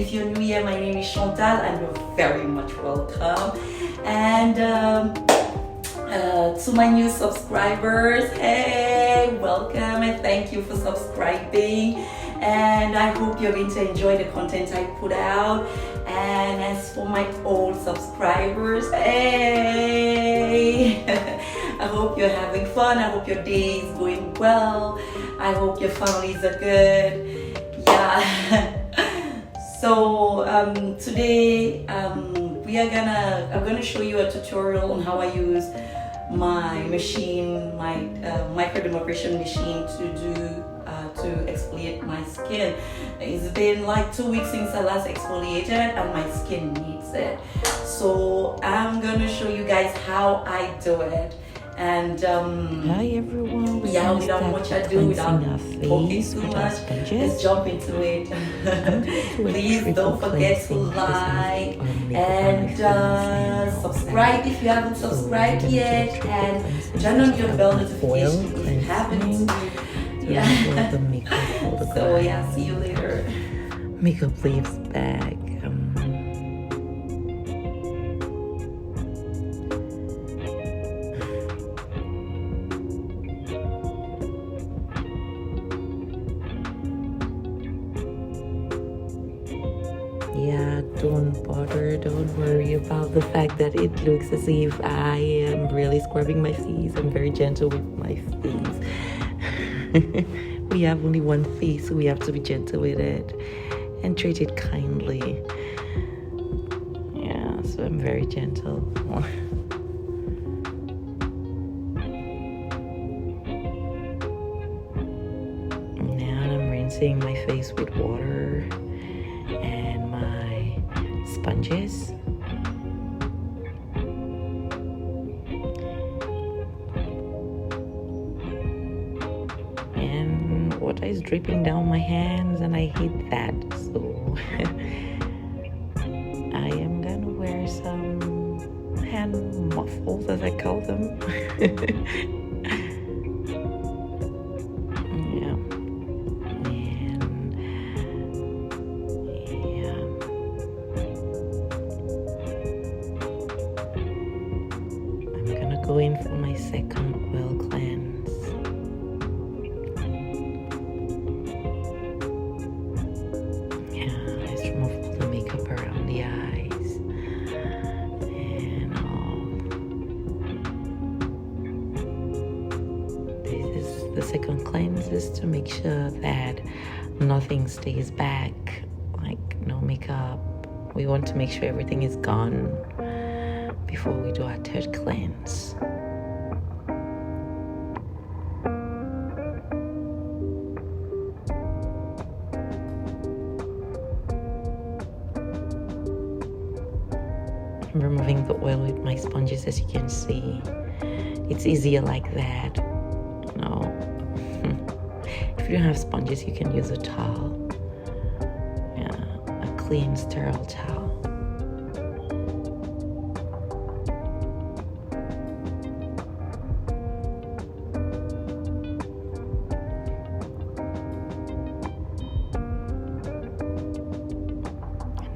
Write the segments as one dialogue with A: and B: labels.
A: If you're new here, my name is Chantal and you're very much welcome. And to my new subscribers, hey, welcome and thank you for subscribing. And I hope you're going to enjoy the content I put out. And as for my old subscribers, hey, I hope you're having fun. I hope your day is going well. I hope your families are good. Yeah. So today I'm gonna show you a tutorial on how I use my machine, my microdermabrasion machine to exfoliate my skin. It's been like 2 weeks since I last exfoliated and my skin needs it. So I'm gonna show you guys how I do it. And
B: hi everyone.
A: Without much ado, without talking too much, let's jump into it. Please don't forget to like and subscribe if you haven't subscribed yet, and turn on your bell notification if you haven't. Yeah. So yeah, see you later.
B: Makeup leaves back. Yeah, don't worry about the fact that it looks as if I am really scrubbing my face. I'm very gentle with my face. We have only one face, so we have to be gentle with it and treat it kindly. Yeah, so I'm very gentle. Now I'm rinsing my face with water and my sponges. And water is dripping down my hands and I hate that, so I am gonna wear some hand muffles, as I call them. Go in for my second oil cleanse. Yeah, let's remove all the makeup around the eyes and all. This is the second cleanse, is to make sure that nothing stays back, like no makeup. We want to make sure everything is gone before we do our third cleanse. I'm removing the oil with my sponges, as you can see. It's easier like that. No. If you don't have sponges, you can use a towel. Yeah, a clean, sterile towel.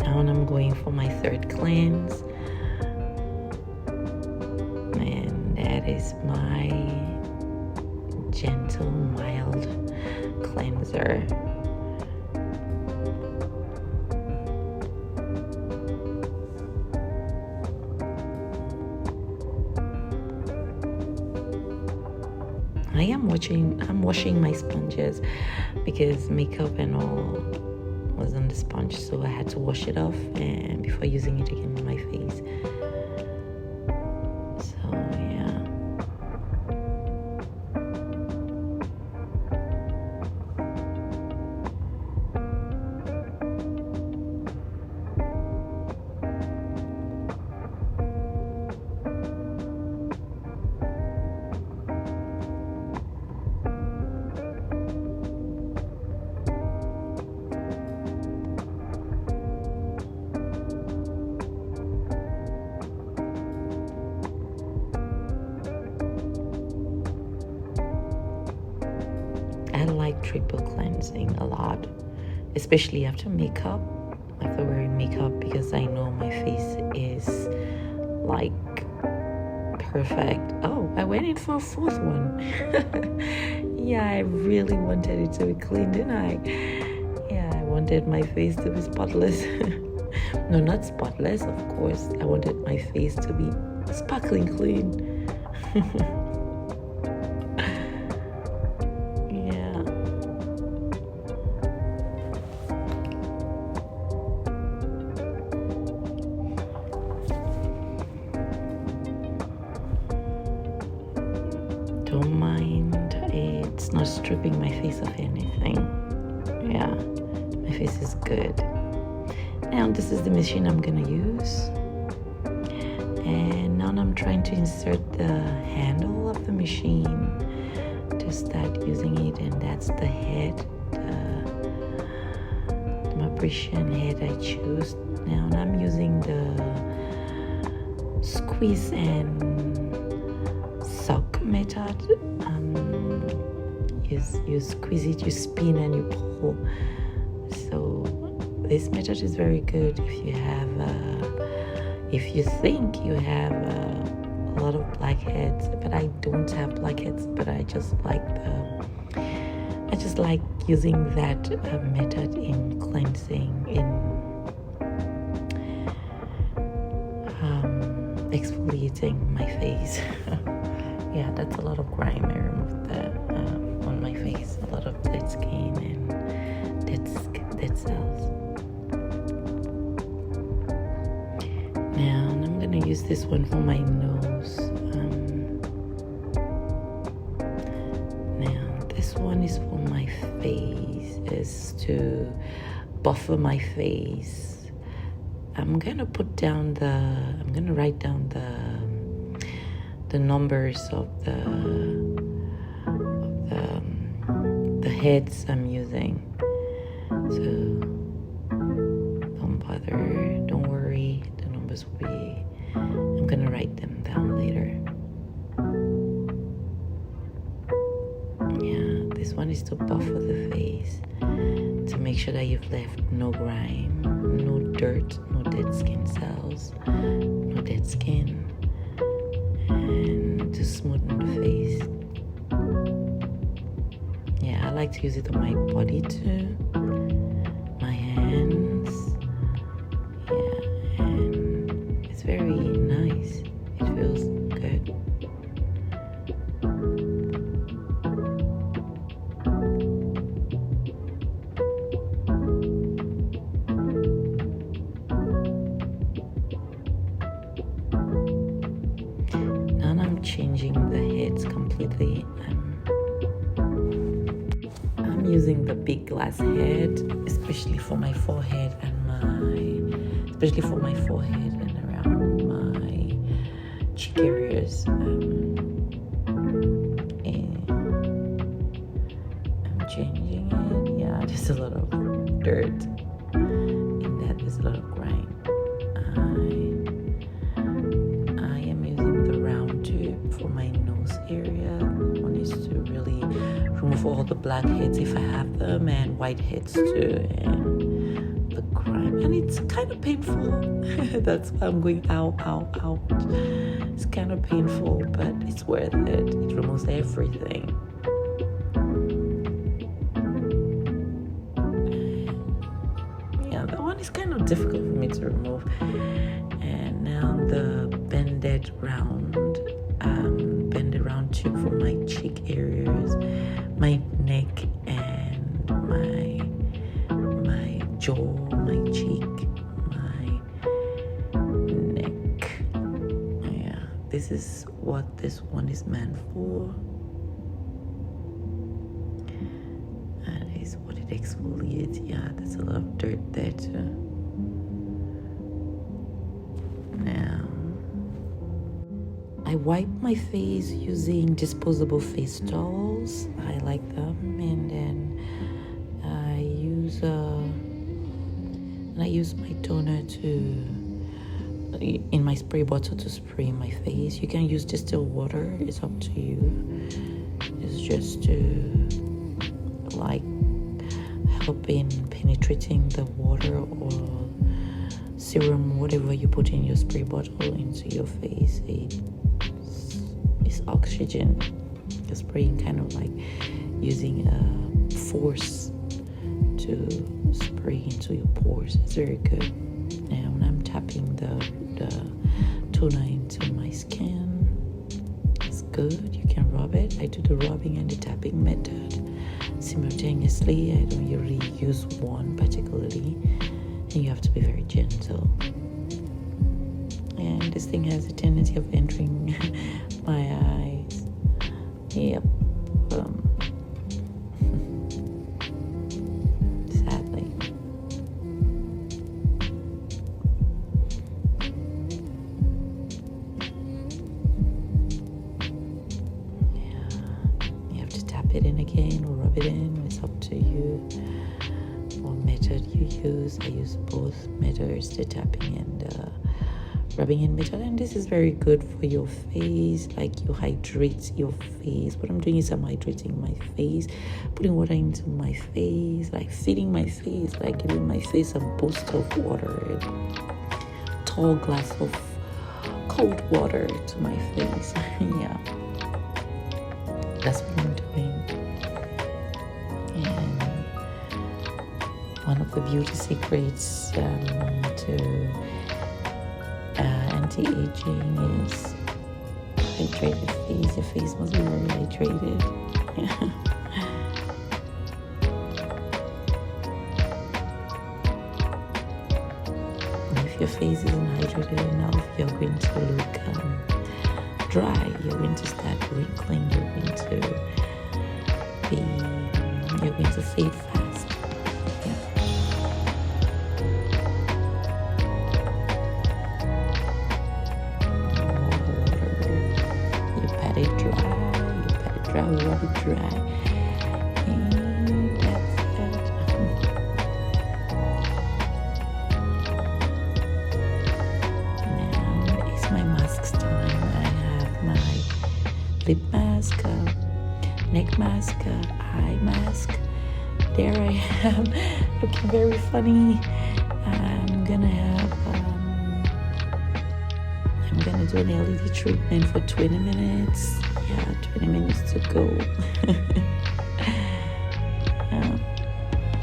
B: Now I'm going for my third cleanse, and that is my gentle, mild cleanser. I'm washing my sponges because makeup and all was on the sponge, so I had to wash it off and before using it again on my face. So yeah. I like triple cleansing a lot, especially after makeup. After after wearing makeup because I know my face is like perfect. Oh, I went in for a fourth one. Yeah, I really wanted it to be clean, didn't I? Yeah, I wanted my face to be spotless. No, not spotless, of course. I wanted my face to be sparkling clean. Yeah. Don't mind, it's not stripping my face of anything. Yeah, my face is good. Now this is the machine I'm gonna use, and now I'm trying to insert the handle of the machine to start using it, and that's the head, the microdermabrasion head I choose. Now I'm using the squeeze and suck method. You squeeze it, you spin, and you pull. So this method is very good if you think you have a lot of blackheads. But I don't have blackheads, but I just like using that method in cleansing, in exfoliating my face. Yeah, that's a lot of grime. I removed that on my face. A lot of dead skin and dead cells. Now I'm gonna use this one for my nose. Now this one is for my face. Is to buffer my face. I'm gonna write down the numbers of the heads I'm using. So don't bother, don't worry, the numbers will be, I'm gonna write them down later. Yeah, this one is to buffer the face, to make sure that you've left no grime, no dirt, no dead skin cells, no dead skin, and to smoothen the face. Yeah, I like to use it on my body too, my hands. Yeah, and it's very nice. It feels good. Now I'm changing the heads completely. I'm using the big glass head, especially for my forehead and around my cheek areas. And I'm changing it. Yeah, there's a lot of dirt in that. There's a lot of grime. I am using the round tube for my nose area. One is to really remove all the blackheads if I have them, and whiteheads too, and the grime. And it's kind of painful. That's why I'm going ow. It's kind of painful, but it's worth it. It removes everything. Yeah, that one is kind of difficult for me to remove. And now the bended round tube for my cheek areas, my neck, and my jaw, my cheek, my neck. Yeah, this is what this one is meant for. That is what it exfoliates. Yeah, there's a lot of dirt there too. Now I wipe my face using disposable face towels. I like them, and then I use my toner in my spray bottle to spray my face. You can use distilled water, it's up to you. It's just to like help in penetrating the water or serum, whatever you put in your spray bottle into your face, it's oxygen. You're spraying kind of like using a force to spray into your pores. It's very good. And when I'm tapping the toner into my skin, it's good. You can rub it. I do the rubbing and the tapping method simultaneously. I don't really use one particularly, and you have to be very gentle. And this thing has a tendency of entering my eyes. Yep. Sadly. It in again or rub it in. It's up to you what method you use. I use both methods, the tapping and the rubbing in method, and this is very good for your face. Like, you hydrate your face. What I'm doing is I'm hydrating my face, putting water into my face, like feeding my face, like giving my face a boost of water, a tall glass of cold water to my face. Yeah, that's what I'm doing. And one of the beauty secrets to anti-aging is hydrated face. Your face must be very hydrated. If your face isn't hydrated enough, you're going to look dry. You're going to start wrinkling. You're going to fade fast. Rub it dry, and that's it. Now it's my masks time. I have my lip mask, neck mask, eye mask. There I am, looking very funny. I'm gonna do an LED treatment for 20 minutes. Yeah, 20 minutes to go.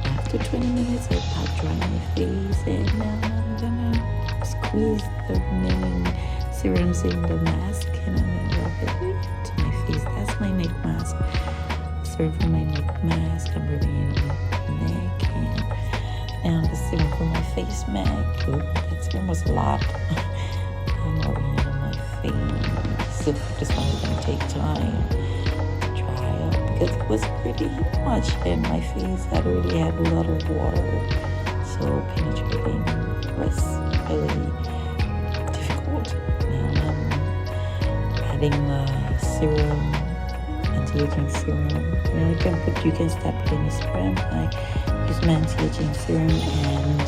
B: After 20 minutes, I pat dry my face, and now I'm gonna squeeze the remaining serums in the mask, and I'm gonna rub it to my face. That's my neck mask. Serum for my neck mask. I'm rubbing it on my neck, and now the serum for my face mask. Ooh, that serum was a lot. I'm rubbing it on my face. So this one is going to take time to dry up because it was pretty much, and my face had already had a lot of water, so penetrating was really difficult. Now I'm adding my serum, anti-aging serum. You can start putting a serum. I use my anti-aging serum and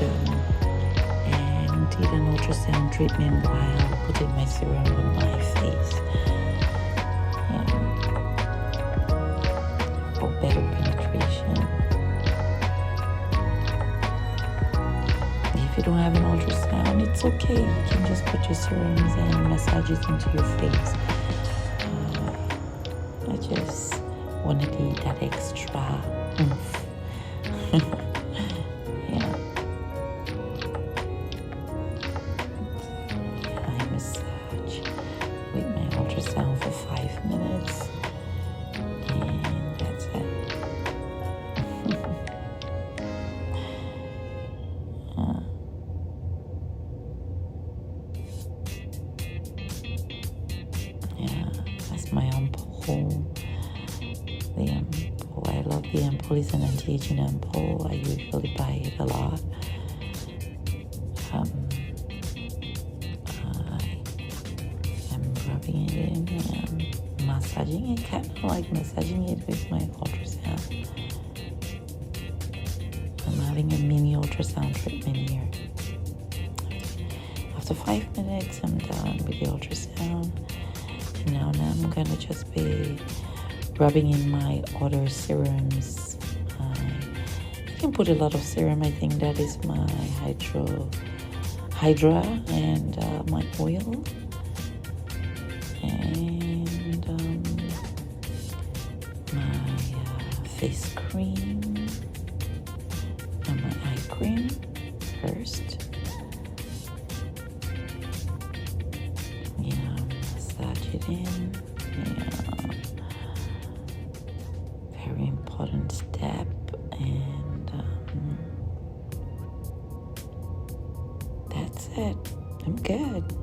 B: did an ultrasound treatment while putting my serum on my face. For better penetration. If you don't have an ultrasound, it's okay. You can just put your serums and massage it into your face. I just wanted that extra oomph. Yeah. I massage with my ultrasound for 5 minutes. My ampoule. The ampoule, I love the ampoule. It's an anti-aging ampoule. I usually buy it a lot. I am rubbing it in and massaging it, kind of like massaging it with my ultrasound. I'm having a mini ultrasound treatment here. After 5 minutes, I'm done with the ultrasound. Now I'm gonna just be rubbing in my other serums. You can put a lot of serum. I think that is my Hydra and my oil, and my face cream and my eye cream first. Yeah, massage it in. Yeah, very important step, and that's it. I'm good.